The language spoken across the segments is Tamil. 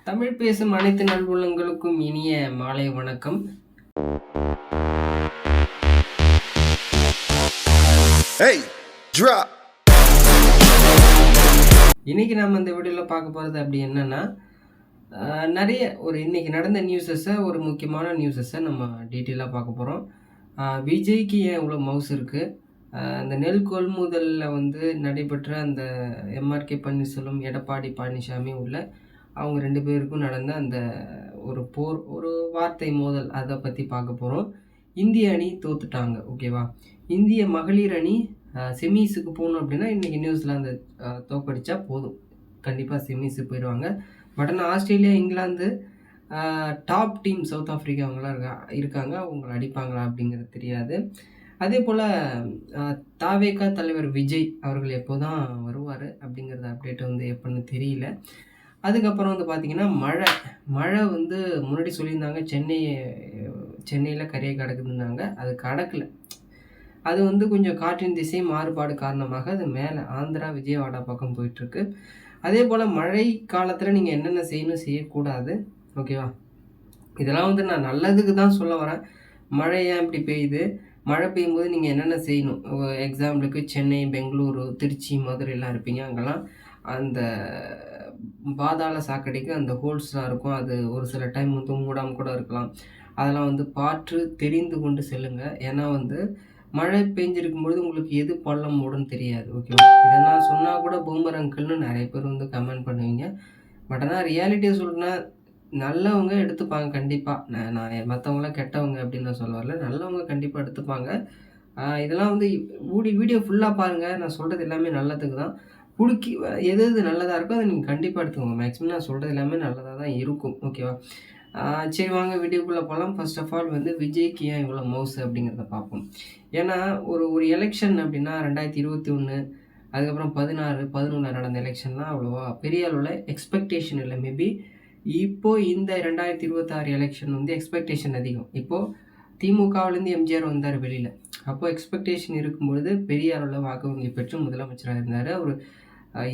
தமிழ் பேசும் அனைத்து நல்வுள்ளங்களுக்கும் இனிய மாலை வணக்கம். Hey, drop. இன்னைக்கு நம்ம இந்த வீடியோவில் பார்க்க போகிறது அப்படி என்னன்னா நிறைய இன்னைக்கு நடந்த நியூஸஸை ஒரு முக்கியமான நியூஸஸை நம்ம டீட்டெயிலாக பார்க்க போகிறோம். விஜய்க்கு ஏன் இவ்வளோ மவுஸ் இருக்குது, அந்த நெல் கொள்முதலில் நடைபெற்ற அந்த எம்ஆர்கே பன்னீர்செல்வம் எடப்பாடி பழனிசாமி உள்ள அவங்க 2 பேருக்கும் நடந்த அந்த ஒரு போர், ஒரு வார்த்தை மோதல், அதை பற்றி பார்க்க போகிறோம். இந்திய அணி தோத்துட்டாங்க. ஓகேவா? இந்திய மகளிர் அணி செமிஸுக்கு போகணும் அப்படின்னா இன்றைக்கி நியூசிலாந்து தோக்கடிச்சா போதும், கண்டிப்பாக செமிஸுக்கு போயிடுவாங்க. பட் ஆனால் Australia, England top team, south Africa அவங்களாம் இருக்காங்க, அவங்கள அடிப்பாங்களா அப்படிங்கிறது தெரியாது. அதே போல் தாவேகா தலைவர் விஜய் அவர்கள் எப்போ தான் வருவார் அப்படிங்கிறது அப்டேட் எப்போன்னு தெரியல. அதுக்கப்புறம் பார்த்திங்கன்னா மழை முன்னாடி சொல்லியிருந்தாங்க சென்னையில் கரையை கடக்குதுன்னாங்க. அது கடக்கலை. அது கொஞ்சம் காற்றின் திசை மாறுபாடு காரணமாக அது மேலே ஆந்திரா விஜயவாடா பக்கம் போயிட்டுருக்கு. அதே போல் மழை காலத்தில் நீங்கள் என்னென்ன செய்யணும், செய்யக்கூடாது, ஓகேவா? இதெல்லாம் நான் நல்லதுக்கு தான் சொல்ல வரேன். மழை ஏன் இப்படி பெய்யுது, மழை பெய்யும்போது நீங்கள் என்னென்ன செய்யணும். எக்ஸாம்பிளுக்கு சென்னை, பெங்களூரு, திருச்சி, மதுரைலாம் இருப்பீங்க. அங்கெல்லாம் அந்த பாதாள சாக்கடைக்கு அந்த ஹோல்ஸ்லாம் இருக்கும். அது ஒரு சில டைம் மூடாமல் கூட இருக்கலாம். அதெல்லாம் பார்த்து தெரிந்து கொண்டு செல்லுங்கள். ஏன்னா மழை பெஞ்சிருக்கும்பொழுது உங்களுக்கு எது பள்ளம் மூடுன்னு தெரியாது. ஓகேவா? இதை நான் சொன்னால் கூட பூமர் அங்கிள்னு நிறைய பேர் கமெண்ட் பண்ணுவீங்க. பட் ஆனால் ரியாலிட்டியை சொல்கிறேன்னா, நல்லவங்க எடுத்துப்பாங்க கண்டிப்பாக. நான் மற்றவங்களாம் கெட்டவங்க அப்படின்னு நான் சொல்ல வரல. நல்லவங்க கண்டிப்பாக எடுத்துப்பாங்க. இதெல்லாம் வீடியோ ஃபுல்லாக பாருங்கள். நான் சொல்கிறது எல்லாமே நல்லதுக்கு தான். எது நல்லதாக இருக்கோ அதை நீங்கள் கண்டிப்பாக எடுத்துக்கோங்க. மேக்ஸிமம் நான் சொல்கிறது எல்லாமே நல்லதாக தான் இருக்கும். ஓகேவா? சரி, வாங்க வீடியோக்குள்ளே போகலாம். ஃபர்ஸ்ட் ஆஃப் ஆல் விஜய்க்கு ஏன் இவ்வளோ மவுஸ் அப்படிங்கிறத பார்ப்போம். ஏன்னா ஒரு எலெக்ஷன் அப்படின்னா 2021, அதுக்கப்புறம் 16, 11 நடந்த எலெக்ஷன்லாம் அவ்வளோவா பெரிய அளவில் எக்ஸ்பெக்டேஷன் இல்லை. மேபி இப்போது இந்த 2026 எலெக்ஷன் எக்ஸ்பெக்டேஷன் அதிகம். இப்போது திமுகவிலேருந்து எம்ஜிஆர் வந்தார் வெளியில். அப்போது எக்ஸ்பெக்டேஷன் இருக்கும்பொழுது பெரிய அளவில் வாக்கு வங்கி பெற்று முதலமைச்சராக இருந்தார். அவர்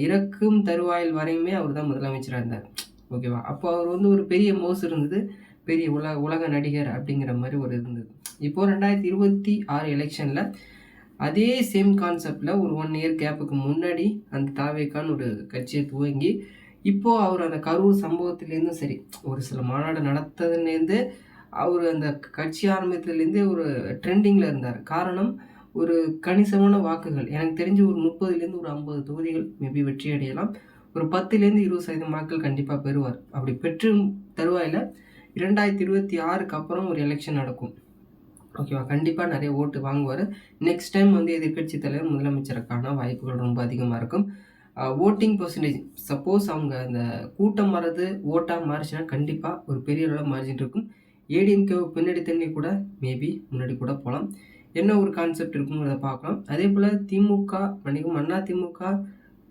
இறக்கும் தருவாயில் வரையுமே அவர் தான் முதலமைச்சராக இருந்தார். ஓகேவா? அப்போ அவர் ஒரு பெரிய மவுஸ் இருந்தது, பெரிய உலக நடிகர் அப்படிங்கிற மாதிரி இருந்தது. இப்போது 2026 எலெக்ஷனில் அதே சேம் கான்செப்டில் ஒரு 1 இயர் கேப்புக்கு முன்னாடி அந்த தாவேக்கான்னு ஒரு கட்சியை துவங்கி இப்போது அவர் அந்த கரூர் சம்பவத்துலேருந்தும் சரி, ஒரு சில மாநாடு நடத்ததுலேருந்து அவர் அந்த கட்சி ஆரம்பத்துலேருந்தே ஒரு ட்ரெண்டிங்கில் இருந்தார். காரணம், ஒரு கணிசமான வாக்குகள், எனக்கு தெரிஞ்சு ஒரு 30லேருந்து ஒரு 50 தொகுதிகள் மேபி வெற்றி அடையலாம். ஒரு 10லேருந்து 20% வாக்குகள் கண்டிப்பாக பெறுவார். அப்படி பெற்று தருவாயில் 2026க்கு அப்புறம் ஒரு எலெக்ஷன் நடக்கும். ஓகேவா? கண்டிப்பாக நிறைய ஓட்டு வாங்குவார். நெக்ஸ்ட் டைம் எதிர்க்கட்சி தலைவர் முதலமைச்சருக்கான வாய்ப்புகள் ரொம்ப அதிகமாக இருக்கும். ஓட்டிங் பர்சன்டேஜ், சப்போஸ் அவங்க அந்த கூட்டம் வர்றது ஓட்டாக மாறிச்சுன்னா கண்டிப்பாக ஒரு பெரிய அளவில் மார்ஜின் இருக்கும். ஏடிஎம்கே பின்னாடி தண்ணி கூட மேபி முன்னாடி கூட போகலாம். என்ன ஒரு கான்செப்ட் இருக்குங்கிறத பார்க்கலாம். அதே போல் அண்ணா திமுக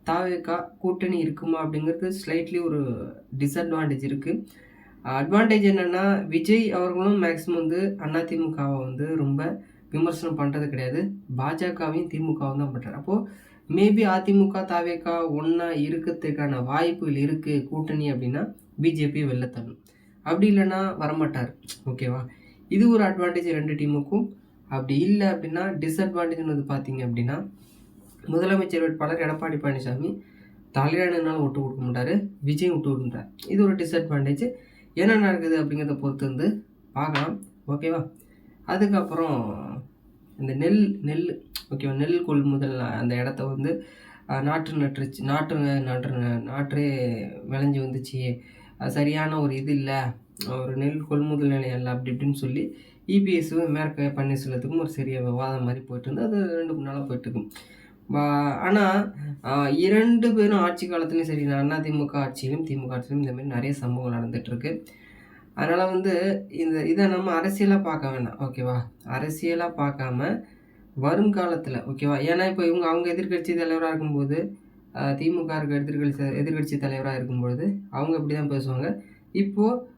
தாவேகா கூட்டணி இருக்குமா அப்படிங்கிறது ஸ்லைட்லி ஒரு டிஸ்அட்வான்டேஜ் இருக்குது. அட்வான்டேஜ் என்னென்னா, விஜய் அவர்களும் மேக்ஸிமம் அதிமுகவை ரொம்ப விமர்சனம் பண்ணுறது கிடையாது. பாஜகவையும் திமுகவும் தான் பண்ணுறாரு. அப்போது மேபி அதிமுக தாவேகா ஒன்றா இருக்கிறதுக்கான வாய்ப்புகள் இருக்குது கூட்டணி அப்படின்னா பிஜேபியை வெளில தள்ளும். அப்படி இல்லைன்னா வரமாட்டார். ஓகேவா? இது ஒரு அட்வான்டேஜ் 2 டீமுக்கும். அப்படி இல்லை அப்படின்னா டிஸ்அட்வான்டேஜ்னு பார்த்தீங்க அப்படின்னா, முதலமைச்சர் வேட்பாளர் எடப்பாடி பழனிசாமி தலையானாலும் விட்டு கொடுக்க மாட்டார், விஜய் விட்டு கொடுக்குறார். இது ஒரு டிஸ்அட்வான்டேஜ். என்ன நடக்குது அப்படிங்கிறத பொறுத்து பார்க்கலாம். ஓகேவா? அதுக்கப்புறம் இந்த நெல் ஓகேவா, நெல் கொள்முதல் அந்த இடத்த நாற்றே விளைஞ்சி வந்துச்சு, சரியான ஒரு இது இல்லை, ஒரு நெல் கொள்முதல் நிலையம் இல்லை அப்படி இப்படின்னு சொல்லி இபிஎஸ்ஸும் மேற்க பன்னீர்செல்வத்துக்கும் ஒரு சிறிய விவாதம் மாதிரி போயிட்டு இருந்து அது 2 நாளாக போயிட்டுருக்கும். ஆனால் 2 பேரும் ஆட்சி காலத்துலேயும் சரி, அதிமுக ஆட்சியிலும் திமுக ஆட்சியிலும் இந்த மாதிரி நிறைய சம்பவங்கள் நடந்துகிட்ருக்கு. அதனால் இதை நம்ம அரசியலாக பார்க்க வேண்டாம். ஓகேவா? அரசியலாக பார்க்காம வருங்காலத்தில், ஓகேவா? ஏன்னா இப்போ அவங்க எதிர்கட்சி தலைவராக இருக்கும்போது, திமுக இருக்க எதிர்கட்சி தலைவராக இருக்கும்பொழுது அவங்க இப்படி தான் பேசுவாங்க. இப்போது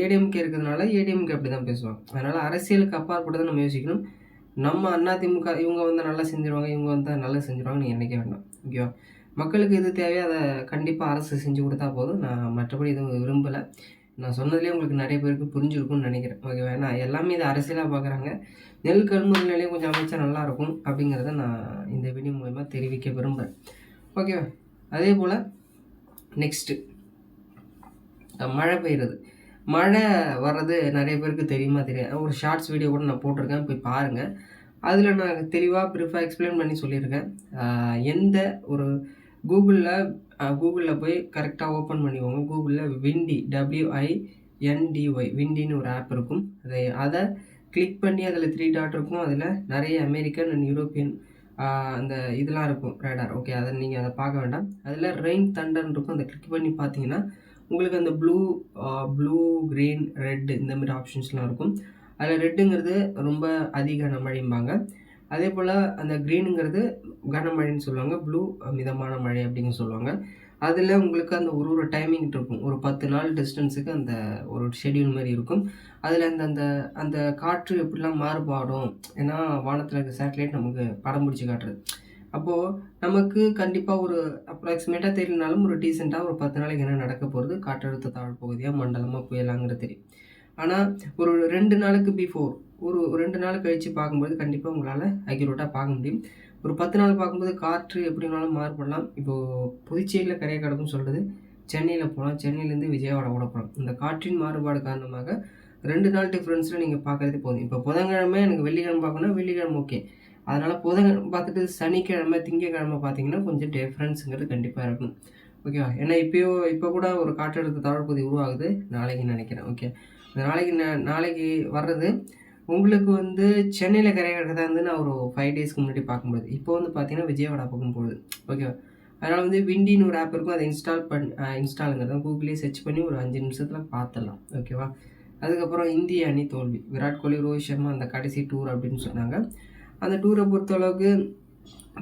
ஏடிஎம்கே இருக்கிறதுனால ஏடிஎம்கே அப்படி தான் பேசுவாங்க. அதனால் அரசியலுக்கு அப்பாற்பட்டு நம்ம யோசிக்கணும். நம்ம அதிமுக இவங்க நல்லா செஞ்சுருவாங்க, இவங்க நல்லா செஞ்சுருவாங்கன்னு நினைக்க வேண்டாம். ஓகேவா? மக்களுக்கு எது தேவையோ அதை கண்டிப்பாக அரசு செஞ்சு கொடுத்தா போதும். நான் மற்றபடி எதுவும் விரும்பலை. நான் சொன்னதுலேயே உங்களுக்கு நிறைய பேருக்கு புரிஞ்சிருக்கும்னு நினைக்கிறேன். ஓகேவா? ஏன்னா எல்லாமே இதை அரசியலாக பார்க்குறாங்க. நெல் கொள்முதல் நிலையம் கொஞ்சம் அமைச்சா நல்லாயிருக்கும் அப்படிங்கிறத நான் இந்த வீடியோ மூலமா தெரிவிக்க விரும்புகிறேன். ஓகேவா? அதே போல் நெக்ஸ்ட்டு மழை பெய்யுறது. மழை வர்றது நிறைய பேருக்கு தெரியுமா தெரியாது. ஒரு ஷார்ட்ஸ் வீடியோ கூட நான் போட்டிருக்கேன், போய் பாருங்கள். அதில் நான் தெளிவாக ப்ரீஃபாக எக்ஸ்பிளைன் பண்ணி சொல்லியிருக்கேன். எந்த ஒரு கூகுளில் போய் கரெக்டாக ஓப்பன் பண்ணிக்கோங்க. கூகுளில் விண்டி WINDY விண்டின்னு ஒரு ஆப் இருக்கும். அதை கிளிக் பண்ணி அதில் 3 டாட் இருக்கும். அதில் நிறைய அமெரிக்கன் அண்ட் யூரோப்பியன் அந்த இதெல்லாம் இருக்கும் ரேடார். ஓகே, அதை நீங்கள் அதை பார்க்க வேண்டாம். அதில் ரெயின் தண்டர்னு இருக்கும். அதை கிளிக் பண்ணி பார்த்தீங்கன்னா உங்களுக்கு அந்த ப்ளூ க்ரீன் ரெட் இந்த மாதிரி ஆப்ஷன்ஸ்லாம் இருக்கும். அதில் ரெட்டுங்கிறது ரொம்ப அதிக கனமழைம்பாங்க. அதே போல் அந்த க்ரீனுங்கிறது கனமழைன்னு சொல்லுவாங்க. ப்ளூ மிதமான மழை அப்படின்னு சொல்லுவாங்க. அதில் உங்களுக்கு அந்த ஒரு டைமிங் இருக்கும். ஒரு 10 நாள் டிஸ்டன்ஸுக்கு அந்த ஒரு ஷெட்யூல் மாதிரி இருக்கும். அதில் அந்த காற்று எப்படிலாம் மாறுபாடும். ஏன்னா வானத்தில் இருக்க சேட்டலைட் நமக்கு படம் பிடிச்சி காட்டுறது. அப்போது நமக்கு கண்டிப்பாக ஒரு அப்ராக்சிமேட்டாக தெரியலனாலும் ஒரு டீசெண்டாக ஒரு 10 நாளைக்கு என்ன நடக்க போகிறது, காற்றழுத்த தாழ்வு பகுதியாக மண்டலமாக புயலாங்கிறது தெரியும். ஆனால் ஒரு 2 நாளுக்கு பிஃபோர் ஒரு 2 நாள் கழித்து பார்க்கும்போது கண்டிப்பாக உங்களால் அக்யூரேட்டாக பார்க்க முடியும். ஒரு 10 நாள் பார்க்கும்போது காற்று எப்படி வேணாலும் மாறுபடலாம். இப்போது புதுச்சேரியில் கரையை கடக்கும்னு சொல்கிறது, சென்னையில் போகலாம், சென்னையிலேருந்து விஜயவாடா கூட போகலாம். இந்த காற்றின் மாறுபாடு காரணமாக 2 நாள் டிஃப்ரென்ஸில் நீங்கள் பார்க்குறதே போதும். இப்போ புதன்கிழமை எனக்கு வெள்ளிக்கிழமை பார்க்கணும்னா வெள்ளிக்கிழமை ஓகே. அதனால் புதன்கிழமை பார்த்துட்டு சனிக்கிழமை திங்கக்கிழமை பார்த்தீங்கன்னா கொஞ்சம் டிஃப்ரென்ஸுங்கிறது கண்டிப்பாக இருக்கும். ஓகேவா? ஏன்னா இப்போ கூட ஒரு காற்றழுத்த தாழ்வு பகுதி உருவாகுது நாளைக்கு நினைக்கிறேன். ஓகே, நாளைக்கு வர்றது உங்களுக்கு வந்து சென்னையில் கரையை கடக்கிறதா இருந்து நான் ஒரு 5 டேஸ்க்கு முன்னாடி பார்க்கும்போது இப்போ வந்து பார்த்தீங்கன்னா விஜயவாடா பக்கம் போகுது. ஓகேவா? அதனால் வந்து விண்டின்னு ஒரு ஆப் இருக்கும். அதை இன்ஸ்டாலுங்கிறத கூகுள்லேயே சர்ச் பண்ணி ஒரு 5 நிமிஷத்தில் பார்த்துடலாம். ஓகேவா? அதுக்கப்புறம் இந்திய அணி தோல்வி. விராட் கோலி, ரோஹித் சர்மா அந்த கடைசி டூர் அப்படின்னு சொன்னாங்க. அந்த டூரை பொறுத்தளவுக்கு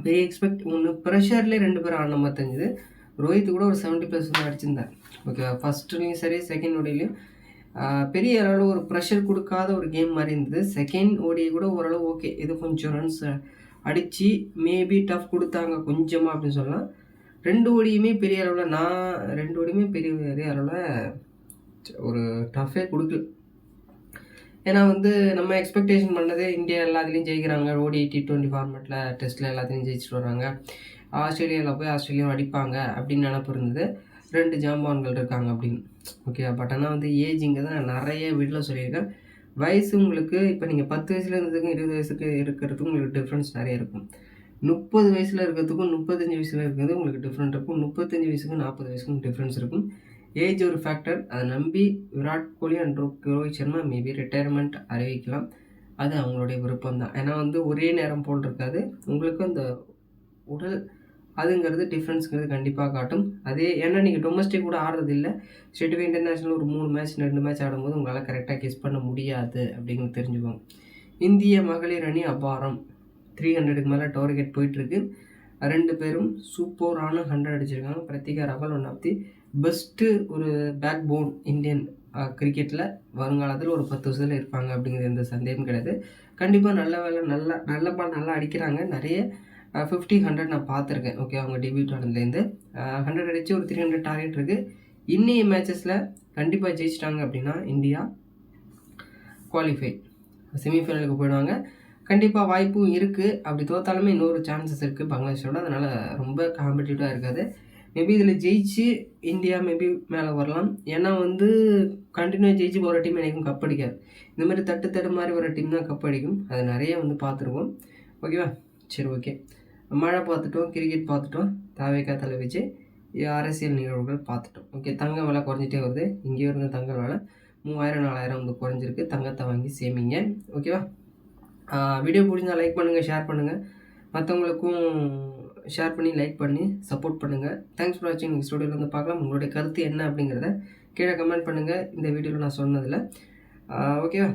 பெரிய ஒன்று ப்ரெஷர்லேயே 2 பேரும் ஆடின மாதிரி தெரிஞ்சுது. ரோஹித் கூட ஒரு 70+ வந்து அடிச்சிருந்தார். ஓகேவா? ஃபஸ்ட்டுலேயும் சரி செகண்ட் ஓடிலையும் பெரிய அளவில் ஒரு ப்ரெஷர் கொடுக்காத ஒரு கேம் மாதிரி இருந்தது. செகண்ட் ஓடி கூட ஓரளவு ஓகே, இது கொஞ்சம் ரன்ஸ் அடித்து மேபி டஃப் கொடுத்தாங்க கொஞ்சமாக அப்படின்னு சொல்லலாம். 2 ஓடியுமே பெரிய அளவில் 2 ஓடியுமே பெரிய அளவில் ஒரு டஃப்பே கொடுக்கல. ஏன்னா வந்து நம்ம எக்ஸ்பெக்டேஷன் பண்ணது இந்தியா எல்லாத்துலேயும் ஜெயிக்கிறாங்க. ஓடி T20 ஃபார்மேட்டில் டெஸ்ட்டில் எல்லாத்தையும் ஜெயிச்சுட்டு வர்றாங்க. ஆஸ்திரேலியாவில் போய் ஆஸ்திரேலியாவும் அடிப்பாங்க அப்படின்னு நினப்பு இருந்தது. 2 ஜாம்பவான்கள் இருக்காங்க அப்படின்னு. ஓகே, பட் ஆனால் வந்து ஏஜிங்க தான் நிறைய வீட்டில் சொல்லியிருக்கேன். வயசு உங்களுக்கு இப்போ நீங்கள் 10 வயசில் இருந்ததுக்கும் 20 வயசுக்கு இருக்கிறதுக்கும் உங்களுக்கு டிஃப்ரென்ஸ் நிறைய இருக்கும். 30 வயசில் இருக்கிறதுக்கும் 35 வயசில் இருக்கிறது உங்களுக்கு டிஃப்ரெண்ட் இருக்கும். 35 வயசுக்கும் 40 வயசுக்கும் டிஃப்ரென்ஸ் இருக்கும். ஏஜ் ஒரு ஃபேக்டர். அதை நம்பி Virat Kohli and Rohit Sharma maybe retirement அறிவிக்கலாம். அது அவங்களுடைய விருப்பம் தான். ஏன்னா வந்து ஒரே நேரம் போல் இருக்காது. உங்களுக்கு அந்த உடல் அதுங்கிறது டிஃப்ரென்ஸுங்கிறது கண்டிப்பாக காட்டும். அதே ஏன்னா நீங்கள் டொமஸ்டிக் கூட ஆடுறது இல்லை. ஸ்டேட் இன்டர்நேஷ்னல் ஒரு 3 மேட்ச் 2 மேட்ச் ஆடும்போது உங்களால் கரெக்டாக கெஸ் பண்ண முடியாது அப்படிங்கிறது தெரிஞ்சுக்கோங்க. இந்திய மகளிர் அணி அபாரம். 300க்கு மேலே டார்கெட் போயிட்டுருக்கு. 2 பேரும் சூப்பரான 100 அடிச்சிருக்காங்க. Pratika Rawal one of the best ஒரு பேக் போன் இந்தியன் கிரிக்கெட்டில் வருங்காலத்தில் ஒரு 10 வருஷத்தில் இருப்பாங்க அப்படிங்கிறது எந்த சந்தேகமும் கிடையாது. கண்டிப்பாக நல்ல பால் நல்லா அடிக்கிறாங்க. நிறைய 50, 100 நான் பார்த்துருக்கேன். ஓகே, அவங்க டெபியூட் ஆனதுலேருந்து 100 அடித்து ஒரு 300 டார்கெட் இருக்குது. இன்னைய மேட்சஸில் கண்டிப்பாக ஜெயிச்சிட்டாங்க அப்படின்னா இந்தியா குவாலிஃபை செமிஃபைனலுக்கு போயிடுவாங்க. கண்டிப்பாக வாய்ப்பும் இருக்குது. அப்படி தோத்தாலுமே இன்னொரு சான்சஸ் இருக்குது பங்களாதேஷோட. அதனால் ரொம்ப காம்படிட்டிவாக இருக்காது. மேபி இதில் ஜெயிச்சு இந்தியா மேபி மேலே வரலாம். ஏன்னா வந்து கண்டினியூ ஜெயிச்சு போகிற டீம் எனக்கும் கப் அடிக்காது. இந்த மாதிரி தட்டு மாதிரி வர டீம் தான் கப் அடிக்கும். அது நிறைய வந்து பார்த்துருக்கோம். ஓகேவா? சரி, ஓகே. மழை பார்த்துட்டோம், கிரிக்கெட் பார்த்துட்டோம், தாவேக்கா தலை விஜய், அரசியல் நிகழ்வுகள் பார்த்துட்டோம். ஓகே, தங்கம் விலை குறைஞ்சிட்டே வருது. இங்கேயும் இருந்த தங்க விலை 3000 4000 வந்து குறைஞ்சிருக்கு. தங்கத்தை வாங்கி சேமிங்க. ஓகேவா? வீடியோ பிடிச்சா லைக் பண்ணுங்கள், ஷேர் பண்ணுங்கள். மற்றவங்களுக்கும் ஷேர் பண்ணி லைக் பண்ணி சப்போர்ட் பண்ணுங்கள். தேங்க்ஸ் ஃபார் வாட்சிங். நெக்ஸ்ட் வீடியோவில் வந்து பார்க்கலாம். உங்களுடைய கருத்து என்ன அப்படிங்கிறத கீழே கமெண்ட் பண்ணுங்கள் இந்த வீடியோவில் நான் சொன்னதில். ஓகேவா?